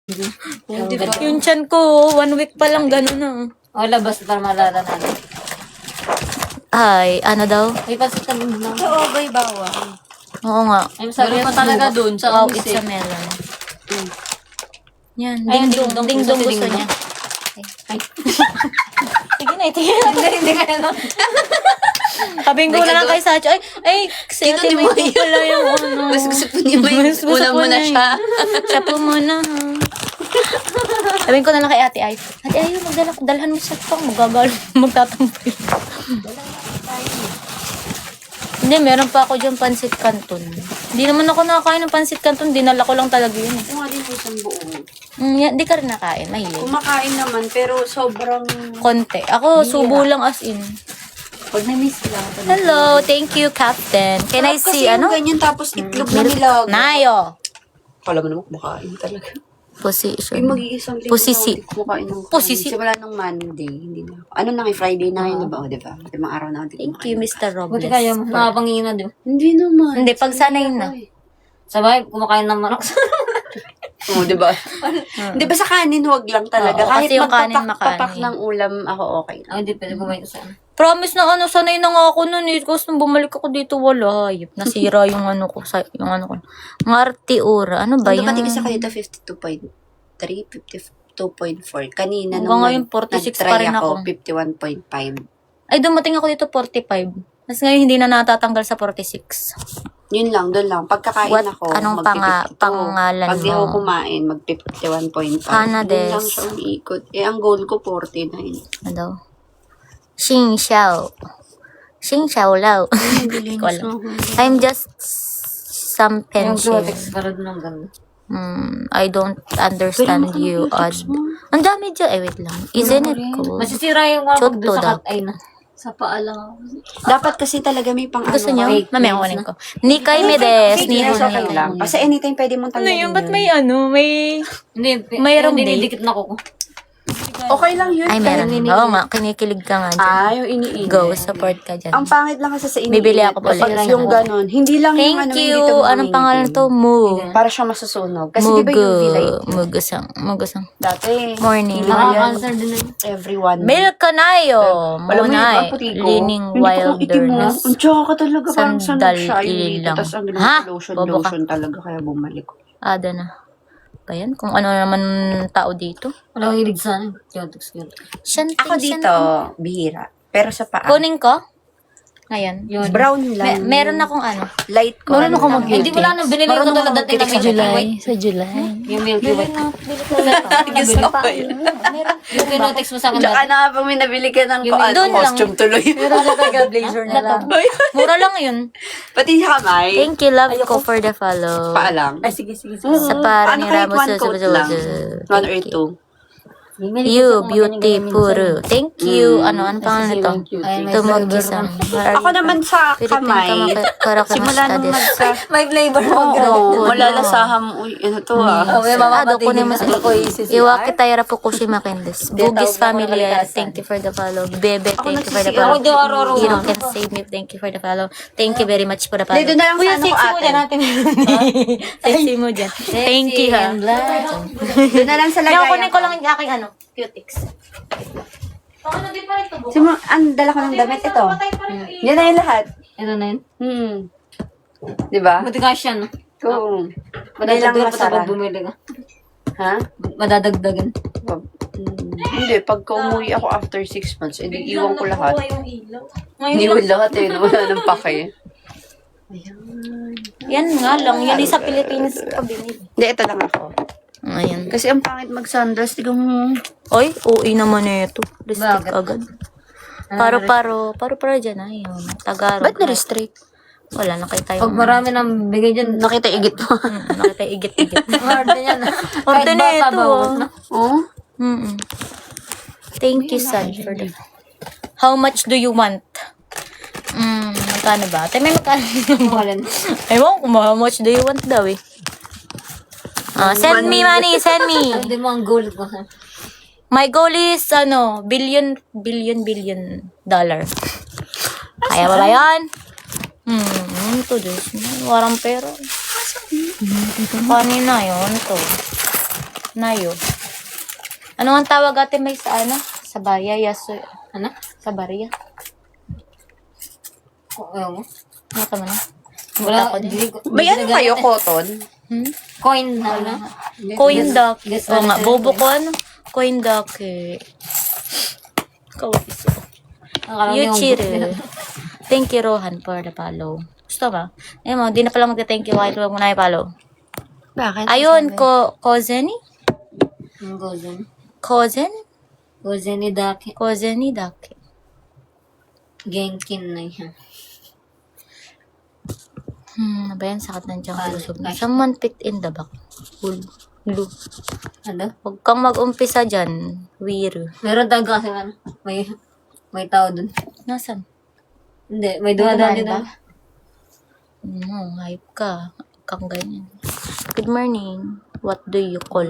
Yung tiyan ko, 1 week pa lang gano'n na. O, labas para malala natin. Ay, ano daw? May pansit ka din na. Oo, bay bawa. Oo nga. Ay, sabi pa talaga dun sa Wow, kamis it's a melon. Yan, Ayun, ding-dong. ding-dong. Ding-dong gusto Ding-dong. niya. Ay. Sige na, itigil na. Hindi ka na. Sabihin ko na lang kay Sacho, ay, kasi ate may po pala yung ano. Mas gusto po niya may una mo na siya. Siya po muna, ha. Sabihin ko na lang kay ate ay, ate ay, dalhan mo siya pang magtatampay. Hindi, meron pa ako dyan pansit canton. Hindi naman ako nakakain ng pansit canton, dinala ko lang talaga yun. Kung din po isang buo. Di ka rin nakain, mahilig. Kumakain naman, pero sobrang... Konti. Ako, subo lang as in. Pag na-miss lang. Hello, thank you, Captain. Can I see, ano? Kasi ganyan, tapos itlog na nilag. Nayo. Kala mo naman kumakain talaga. Position. Yung mag-iisang linggo Pusisi. na ako kumakain ng kanin. Pusisi. Simula nung Monday, hindi na ako. Ano na Friday na yun, diba? O, diba? Limang araw na ako. Thank you, Mr. Buti Robles. kaya mo. Nakapangingin na, di ba? Hindi naman. Hindi, pag sanay na. Sabay, kumakain ng manok. Oo, diba? Di ba sa kanin, wag lang talaga. Oo, Kahit kasi yung kanin magpapak makanin. ng ulam, ako okay lang. Ay, hindi pwede kumain sa ano. Promise na ano, sanay na nga ako nun eh. Kasi nung bumalik ako dito, wala. Hayop. Nasira yung ano ko. Yung ano ko. Ngarte ora. Ano ba Ano yung... ba kasi ako dito, 52.3, 52.4. Kanina, Hanggang nung ngayon, 46 nag-try pa rin ako. 51.5. Ay, dumating ako dito 45. Tapos ngayon, hindi na natatanggal sa 46. Yun lang, doon lang. Pagkakain What? ako, Anong mag-52. pangalan Pag di mo? ako kumain, mag-51.5. Hana Doon lang des. siya umiikot. Eh, ang goal ko, 49. Ano daw? Xing Xiao. Xing Xiao Lao. Hindi ko alam. I'm just some Yung pension. Protex para dun ang ganda. I don't understand you, odd. Ang dami dyan. Ay, wait lang. Isn't it cool? Masisira yung mga Choto pag doon sa daw. cut ay na. Sa paa lang ako. Dapat kasi talaga may pang Gusto ano. niyo? Mamaya kunin ko. Nikay Medes. Hindi, Nihon okay lang. Kasi anytime pwede mong Ano tanggalin yun? Ba't may ano? May... Hindi, Mayroong hindi day. didikit na ko. Okay lang yun. Ay, meron. Oo nga. Kinikilig ka nga dyan. Yung iniinit. Go. Support ka dyan. Ang pangit lang kasi sa iniinit. Bibili ako ulit. Dapat yung ganon. Hindi lang yung ano, Thank hindi you. ito Anong pangalan to? Mu. Para siya masusunog. Kasi di ba yung light? Mugusang. Dati. Morning. Nakaka-cancer din na yun. Everyone. Milk kanayo. Alam mo yun, Munay. ang puti ko. Leaning Hindi ko kung itim mo. wilderness. Ang tsaka ka talaga. Parang Sandal sanag siya. ilang. Tapos ang Ha? ginawa Bobo ka. lotion talaga. Kaya bumalik ko. Ada na. Ayan, kung ano naman tao dito. Wala akong hilig sa ano. Protex yun. Ako dito, bihira. Pero sa paa. Kunin ko. Ngayon. Yun. Brown lang. Meron akong ano. Light ko. Meron ako Eh, hindi mo lang binili ko tulad dati na Milky White. Sa July. Yung Milky White. Gusto ko yun. Yung pinutex mo sa akin Diyan ka dati. na nga pag may nabili ka ng Doon lang. costume tuloy. Blazer na lang. Mura lang yun. Pati sa kamay. Thank you, love ko for the follow. Paa lang. Ay, sige. Sa para Ano ni kahit Ramos. one coat lang. One or two. You, beautiful. Thank you. Ano pangalan nito? Tumog-isang. Ako naman sa kamay. Simula nung nagsa... May flavor. Oo, malalasaham. Uy, ano to ah. May Ado ko mamamatay naman sa Iwaki Tayara Fukushima Kendes. Bugis family, thank you for the follow. Bebe, thank you for the follow. Ako daw araw-araw. Hero can save me, thank you for the follow. Thank you very much for the follow. Dito na lang sa ano ko ate. Sexy mo dyan. Thank you ha. Doon na lang sa Kaya lagayan kunin ko lang yung aking ano, cutics. Ano din pa rin ito? Ang dala ko ng damit ito. Yan na yung lahat. Ito na yun. Diba? Buti ka siya, no? Kung madali lang Madadagdagan pa sa masara. pag bumili ka. Ha? Madadagdagan. Hindi, pagka umuwi ako after 6 months, edi iwan ko lahat. Ngayon Iniwan lahat eh, wala nang pake. yan nga lang, yan yung sa Pilipinas pa binili. Hindi, ito lang ako. Ayan. Kasi ang pangit mag-sundress, tigong Oy, OA naman na ito. Restrict Bakit? agad. Paro-paro dyan ay. Tagarog. ba't na-restrict? Wala, nakita yung... Pag marami nang bigay dyan, Nakita igit mo. Nakita igit-igit. hard na yan. Order na ito. bawas na. Oo? Thank you, Sad, for the... How much do you want? Magkano ba? Tay, may magkano Mahalin. Ewan ko, how much do you want daw eh. Send me money, send me. Hindi mo ang goal ko. My goal is, billion dollar. Kaya ba ba yan? Ito this. Warang pera. Kanina yun to. Nayo. Ano ang tawag ate may sa ano? Sa barya, yaso. Ano? Sa barya. Ayaw mo? Ano ka man? Wala, Ako din. hindi ko. May ano kayo, cotton? Hmm? Coin na, ano? Coin duck. Guess Oo ano nga, sa'yo, bobo coin? ko ano? Coin duck eh. Kawis ko. Akala ko You yung- cheated. Thank you, Rohan, for the follow. Gusto ba? Ayun mo, di na pala magta-thank you kahit huwag mo na i-follow. Bakit? Ayun, Kozeni? Yung Gozen. Kozen? Gozen ni Daki. Kozeni Daki. Genkin na yan. Ano ba yan? Sakit ng tiyang Ay, lusog na. ay. Someone picked in the back. Lu. Ano? Huwag kang mag-umpisa dyan. Weird. Meron talaga kasi ano. May tao dun. Nasaan? Hindi, may dumadaan May din dumaan ako. Hype ka. Kang ganyan. Good morning. What do you call